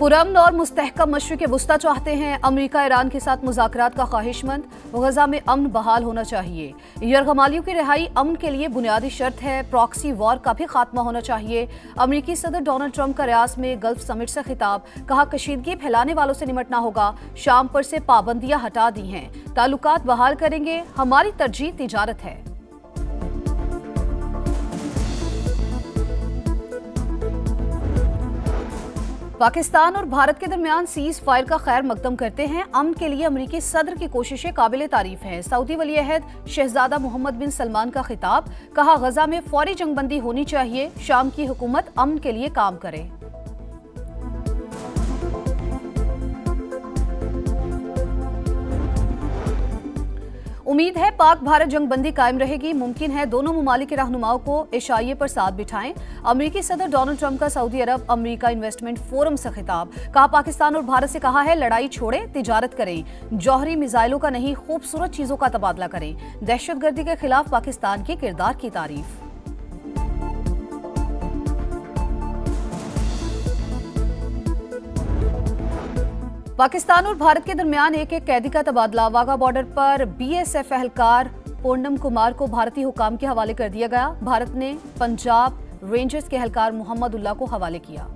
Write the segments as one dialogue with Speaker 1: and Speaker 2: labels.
Speaker 1: पुरअमन और मुस्तहकम मशरिक़ वुस्ता चाहते हैं। अमरीका ईरान के साथ मुज़ाकरात का ख्वाहिशमंद। गजा में अमन बहाल होना चाहिए। यरगमालियों की रिहाई अमन के लिए बुनियादी शर्त है। प्रॉक्सी वॉर का भी खात्मा होना चाहिए। अमरीकी सदर डोनाल्ड ट्रंप का रियास में गल्फ समिट से खिताब। कहा कशीदगी फैलाने वालों से निमटना होगा। शाम पर से पाबंदियां हटा दी हैं। ताल्लुकात बहाल करेंगे। हमारी तरजीह तिजारत है। पाकिस्तान और भारत के दरमियान सीज फायर का खैर मकदम करते हैं। अमन के लिए अमरीकी सदर की कोशिशें काबिल तारीफ हैं। सऊदी वली अहद शहजादा मोहम्मद बिन सलमान का खिताब। कहा गजा में फौरी जंगबंदी होनी चाहिए। शाम की हुकूमत अमन के लिए काम करे। उम्मीद है पाक भारत जंगबंदी कायम रहेगी। मुमकिन है दोनों ममालिक के रहनुमाओं को इशाइये पर साथ बिठाएं। अमरीकी सदर डोनाल्ड ट्रंप का सऊदी अरब अमरीका इन्वेस्टमेंट फोरम से खिताब। कहा पाकिस्तान और भारत से कहा है लड़ाई छोड़े, तिजारत करें। जौहरी मिसाइलों का नहीं, खूबसूरत चीजों का तबादला करें। दहशतगर्दी के खिलाफ पाकिस्तान के किरदार की तारीफ। पाकिस्तान और भारत के दरमियान एक कैदी का तबादला। वाघा बॉर्डर पर बीएसएफ एहलकार पूर्णम कुमार को भारतीय हुकाम के हवाले कर दिया गया। भारत ने पंजाब रेंजर्स के एहलकार मोहम्मद उल्लाह को हवाले किया।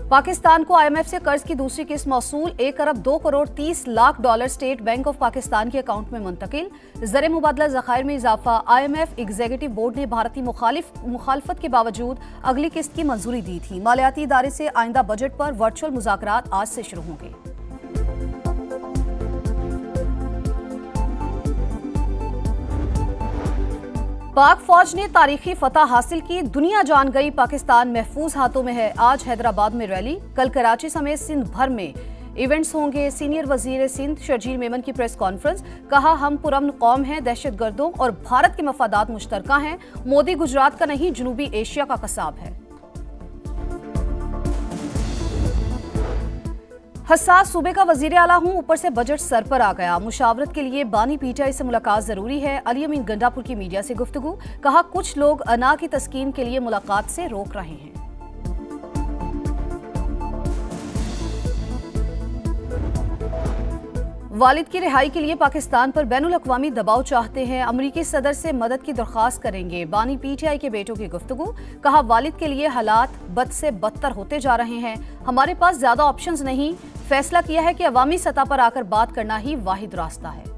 Speaker 1: पाकिस्तान को आईएमएफ से कर्ज की दूसरी किस्त मौसूल। 1 अरब 2 crore 30 lakh dollar state bank of Pakistan के अकाउंट में मुंतकिल। ज़र मुबादला ज़खायर में इजाफा। आईएमएफ एग्जीक्यूटिव बोर्ड ने भारतीय मुखालफत के बावजूद अगली किस्त की मंजूरी दी थी। मालियाती इदारे से आइंदा बजट पर वर्चुअल मुज़ाकरात आज से शुरू होंगे। पाक फौज ने तारीखी फतह हासिल की। दुनिया जान गई पाकिस्तान महफूज हाथों में है। आज हैदराबाद में रैली। कल कराची समेत सिंध भर में इवेंट्स होंगे। सीनियर वजीर सिंध शर्जील मेमन की प्रेस कॉन्फ्रेंस। कहा हम पुरअमन कौम हैं, दहशतगर्दों और भारत के मफादात मुश्तरका हैं। मोदी गुजरात का नहीं, जनूबी एशिया का कसाब है। हसास सूबे का वजीर आला हूं, ऊपर से बजट सर पर आ गया। मुशावरत के लिए बानी पीटीआई से मुलाकात जरूरी है। अली अमीन गंडापुर की मीडिया से गुफ्तगू। कहा कुछ लोग अना की तस्कीन के लिए मुलाकात से रोक रहे हैं। वालिद की रिहाई के लिए पाकिस्तान पर बैनुल अक़वामी दबाव चाहते हैं। अमरीकी सदर से मदद की दरख्वास्त करेंगे। बानी पीटीआई के बेटों की गुफ्तगू। कहा वालिद के लिए हालात बद से बदतर होते जा रहे हैं। हमारे पास ज्यादा ऑप्शंस नहीं। फैसला किया है कि अवामी सतह पर आकर बात करना ही वाहिद रास्ता है।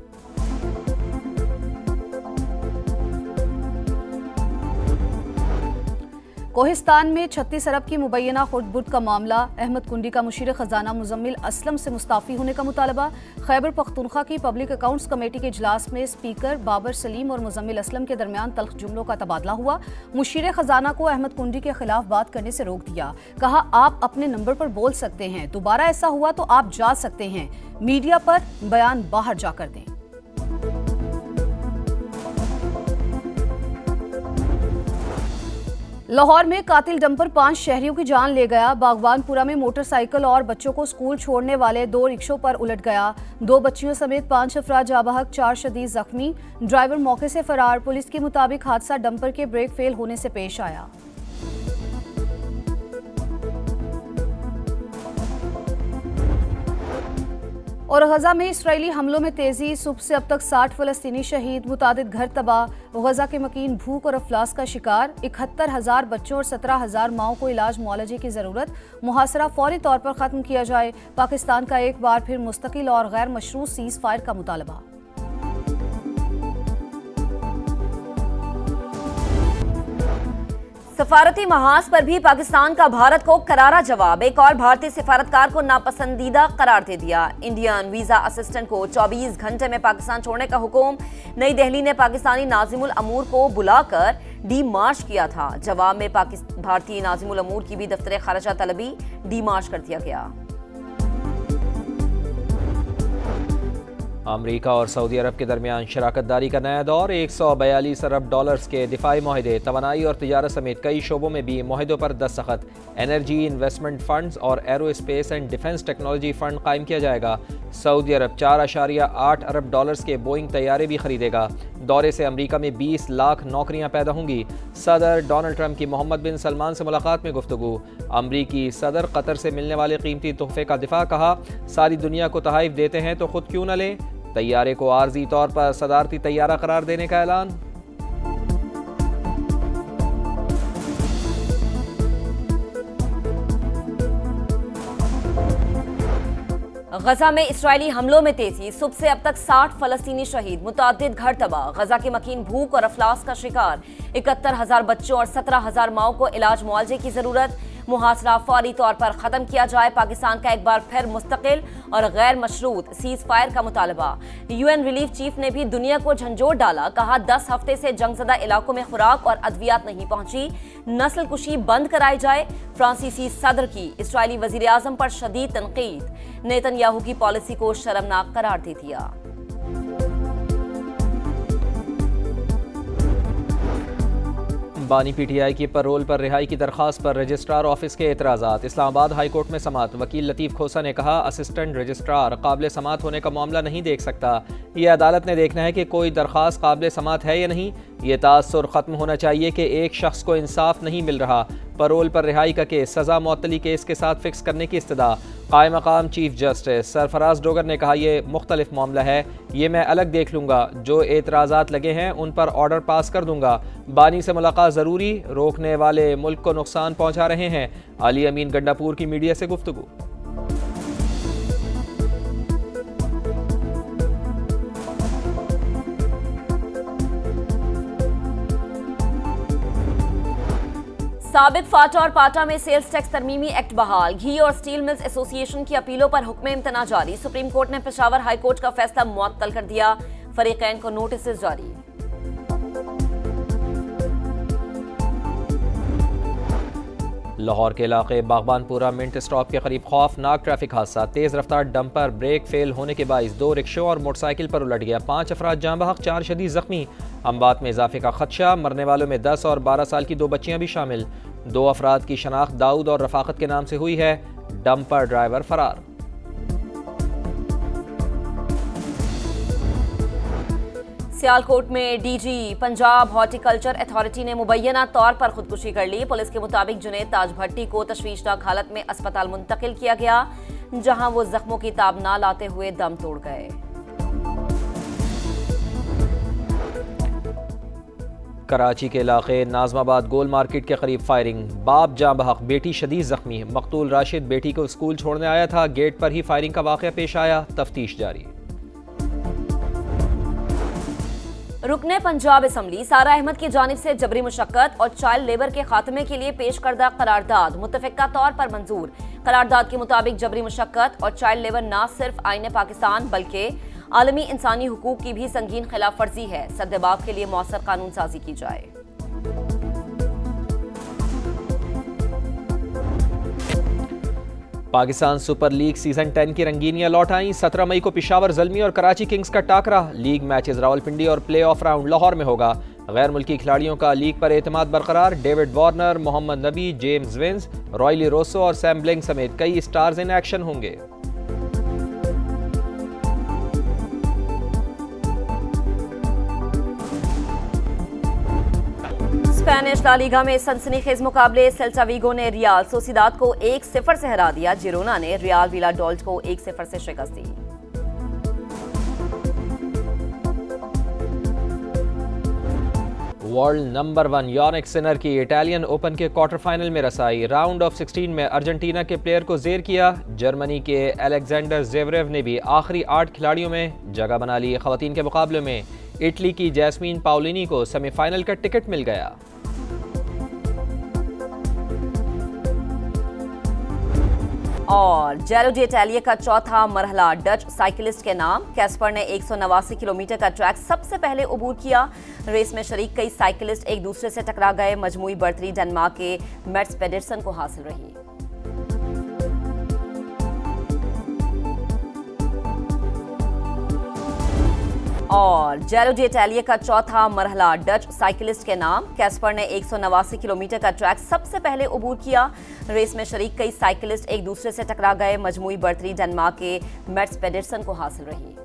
Speaker 1: कोहिस्तान में 36 अरब की मुबैना खुर्द-बुर्द का मामला। अहमद कुंडी का मुशीर खजाना मुजम्मिल असलम से मुस्ताफी होने का मुतालबा। खैबर पख्तूनख्वा की पब्लिक अकाउंट्स कमेटी के इजलास में स्पीकर बाबर सलीम और मुजम्मिल असलम के दरमियान तल्ख जुमलों का तबादला हुआ। मुशीर खजाना को अहमद कुंडी के खिलाफ बात करने से रोक दिया। कहा आप अपने नंबर पर बोल सकते हैं, दोबारा ऐसा हुआ तो आप जा सकते हैं। मीडिया पर बयान बाहर जाकर दें। लाहौर में कातिल डंपर 5 शहरियों की जान ले गया। बागवानपुरा में मोटरसाइकिल और बच्चों को स्कूल छोड़ने वाले 2 रिक्शों पर उलट गया। 2 बच्चियों समेत 5 अफराद जाबहक, 4 शदीद जख्मी। ड्राइवर मौके से फरार। पुलिस के मुताबिक हादसा डंपर के ब्रेक फेल होने से पेश आया। और गजा में इसराइली हमलों में तेजी। सुबह से अब तक 60 फलस्तीनी शहीद, मुतादिद घर तबाह। गजा के मकीन भूख और अफलास का शिकार। 71,000 बच्चों और 17,000 माओं को इलाज मुआलजे की जरूरत। मुहासरा फौरी तौर पर खत्म किया जाए। पाकिस्तान का एक बार फिर मुस्तकिल और गैर मशरू सीज फायर का मुतालबा।
Speaker 2: सफारती महाज पर भी पाकिस्तान का भारत को करारा जवाब। एक और भारतीय सिफारतकार को नापसंदीदा करार दे दिया। इंडियन वीजा असिस्टेंट को 24 घंटे में पाकिस्तान छोड़ने का हुक्म। नई दिल्ली ने पाकिस्तानी नाजिमुल अमूर को बुलाकर डी मार्च किया था। जवाब में भारतीय नाजिमुल अमूर की भी दफ्तर खारजा तलबी डी मार्च कर दिया गया।
Speaker 3: अमरीका और सऊदी अरब के दरमियान शराकतदारी का नया दौर। 142 अरब डॉलर्स के दिफाई माहदे, तवानाई और तिजारत समेत कई शोबों में भी माहदों पर दस्तखत। एनर्जी इन्वेस्टमेंट फंड्स और arrow space and defence technology fund कायम किया जाएगा। सऊदी अरब 4.8 अरब डॉलर्स के बोइंग तैयारे भी खरीदेगा। दौरे से अमरीका में 20 लाख नौकरियां पैदा होंगी। सदर डोनाल्ड ट्रंप की मोहम्मद बिन सलमान से मुलाकात में गुफ्तगू। अमरीकी सदर कतर से मिलने वाले कीमती तोहफे का दिफा, कहा सारी दुनिया को तोहफे देते हैं तो खुद क्यों न लें। तैयारे को आर्जी तौर पर सदारती तैयारा करार देने का ऐलान।
Speaker 2: गजा में इस्राएली हमलों में तेजी, सुबह से अब तक 60 फलस्तीनी शहीद, मुतादिद घर तबाह। गजा के मकीन भूख और अफलास का शिकार। 71,000 बच्चों और 17,000 माओं को इलाज मुआवजे की जरूरत। मुहासरा फौरी तौर पर खत्म किया जाए। पाकिस्तान का एक बार फिर मुस्तकिल और गैर मशरूत सीज फायर का मुतालबा। यूएन रिलीफ चीफ ने भी दुनिया को झंझोर डाला, कहा 10 हफ्ते से जंगजदा इलाकों में खुराक और अद्वियात नहीं पहुंची, नस्ल कुशी बंद कराई जाए। फ्रांसीसी सदर की इस्राएली वजीर आजम पर शदीद तनकीद, नेतन्याहू की पॉलिसी को शर्मनाक करार दे दिया।
Speaker 3: बानी पीटीआई की पैरोल पर रिहाई की दरखास्त पर रजिस्ट्रार ऑफिस के एतराज़ात। इस्लामाबाद हाई कोर्ट में समाअत। वकील लतीफ़ खोसा ने कहा असिस्टेंट रजिस्ट्रार काबिल समाअत होने का मामला नहीं देख सकता। ये अदालत ने देखना है कि कोई दरखास्त काबिल समाअत है या नहीं। ये तासुर ख़त्म होना चाहिए कि एक शख्स को इंसाफ नहीं मिल रहा। पैरोल पर रिहाई का केस सज़ा मुअत्तली केस के साथ फिक्स करने की इस्तदा। कायम मकाम चीफ जस्टिस सरफराज डोगर ने कहा यह मुख्तलिफ मामला है, ये मैं अलग देख लूँगा। जो एतराज़ात लगे हैं उन पर ऑर्डर पास कर दूँगा। बानी से मुलाकात ज़रूरी, रोकने वाले मुल्क को नुकसान पहुँचा रहे हैं। अली अमीन गंडापुर की मीडिया से गुफ्तगू।
Speaker 2: साबिक फाटा और पाटा में सेल्स टैक्स तरमीमी एक्ट बहाल। घी और स्टील मिल्स एसोसिएशन की अपीलों पर हुक्म इम्तना जारी। सुप्रीम कोर्ट ने पेशावर हाई कोर्ट का फैसला मुअत्तल कर दिया। फरीकैन को नोटिस जारी।
Speaker 3: लाहौर के इलाके बागबानपुरा मिंट स्टॉप के करीब खौफनाक ट्रैफिक हादसा। तेज रफ्तार डंपर ब्रेक फेल होने के बाइस 2 रिक्शों और मोटरसाइकिल पर उलट गया। 5 अफराद जाँ बहक, 4 शदीद जख्मी। अमवात में इजाफे का खदशा। मरने वालों में 10 और 12 साल की 2 बच्चियां भी शामिल। 2 अफराद की शनाख्त दाऊद और रफाकत के नाम से हुई है। डंपर ड्राइवर फरार।
Speaker 2: सियालकोट में डीजी पंजाब हॉर्टिकल्चर अथॉरिटी ने मुबैना तौर पर खुदकुशी कर ली। पुलिस के मुताबिक जुनैद ताज भट्टी को तशवीशनाक हालत में अस्पताल मुंतकिल किया गया, जहां वो जख्मों की ताब ना लाते हुए दम तोड़ गए।
Speaker 3: कराची के इलाके नाजमाबाद गोल मार्केट के करीब फायरिंग। बाप जाँ बहक, बेटी शदीद जख्मी। मकतूल राशिद बेटी को स्कूल छोड़ने आया था, गेट पर ही फायरिंग का वाक़या पेश आया। तफ्तीश जारी।
Speaker 2: रुकने पंजाब असम्बली सारा अहमद की जानिब से जबरी मुशक्कत और चाइल्ड लेबर के खात्मे के लिए पेश करदा करारदाद मुत्तफ़िक़ा तौर पर मंजूर। करारदाद के मुताबिक जबरी मुशक्कत और चाइल्ड लेबर न सिर्फ आईने पाकिस्तान बल्कि आलमी इंसानी हुकूक की भी संगीन खिलाफ वर्जी है। सद्देबाब के लिए मौसर कानून साजी की जाए।
Speaker 3: पाकिस्तान सुपर लीग सीजन 10 की रंगीनियां लौट आईं। 17 मई को पेशावर ज़ल्मी और कराची किंग्स का टाकरा। लीग मैचेस रावलपिंडी और प्ले ऑफ राउंड लाहौर में होगा। गैर मुल्की खिलाड़ियों का लीग पर एतमाद बरकरार। डेविड वार्नर, मोहम्मद नबी, जेम्स विंस, रॉयली रोसो और सैम ब्लिंग समेत कई स्टार्स इन एक्शन होंगे।
Speaker 2: स्पेनिश ला लीगा में सनसनीखेज मुकाबले। सेल्टा विगो ने रियाल सोसिदाद को 1-0 से हरा दिया। जिरोना ने रियाल विलाडोल्ड को 1-0 से शिकस्त दी।
Speaker 3: वर्ल्ड नंबर 1 यानिक सिनर की इटालियन ओपन के क्वार्टर फाइनल में रसाई। राउंड ऑफ 16 में अर्जेंटीना के प्लेयर को जेर किया। जर्मनी के अलेक्जेंडर ज़ेवरेव ने भी आखिरी 8 खिलाड़ियों में जगह बना ली। खवातीन के मुकाबले में इटली की जैस्मीन पाउलिनी को सेमीफाइनल का टिकट मिल गया।
Speaker 2: और जेरो डी इटालिया का चौथा मरहला डच साइकिलिस्ट के नाम। कैस्पर ने 189 किलोमीटर का ट्रैक सबसे पहले अबूर किया। रेस में शरीक कई साइकिलिस्ट एक दूसरे से टकरा गए। मजमूई बढ़तरी डेनमार्क के मैट्स पेडरसन को हासिल रही। और जेरो डी इटालिया का चौथा मरहला डच साइकिलिस्ट के नाम। कैस्पर ने 189 किलोमीटर का ट्रैक सबसे पहले अबूर किया। रेस में शरीक कई साइकिलिस्ट एक दूसरे से टकरा गए। मजमूई बर्तरी डेनमार्क के मेट्स पेडरसन को हासिल रही।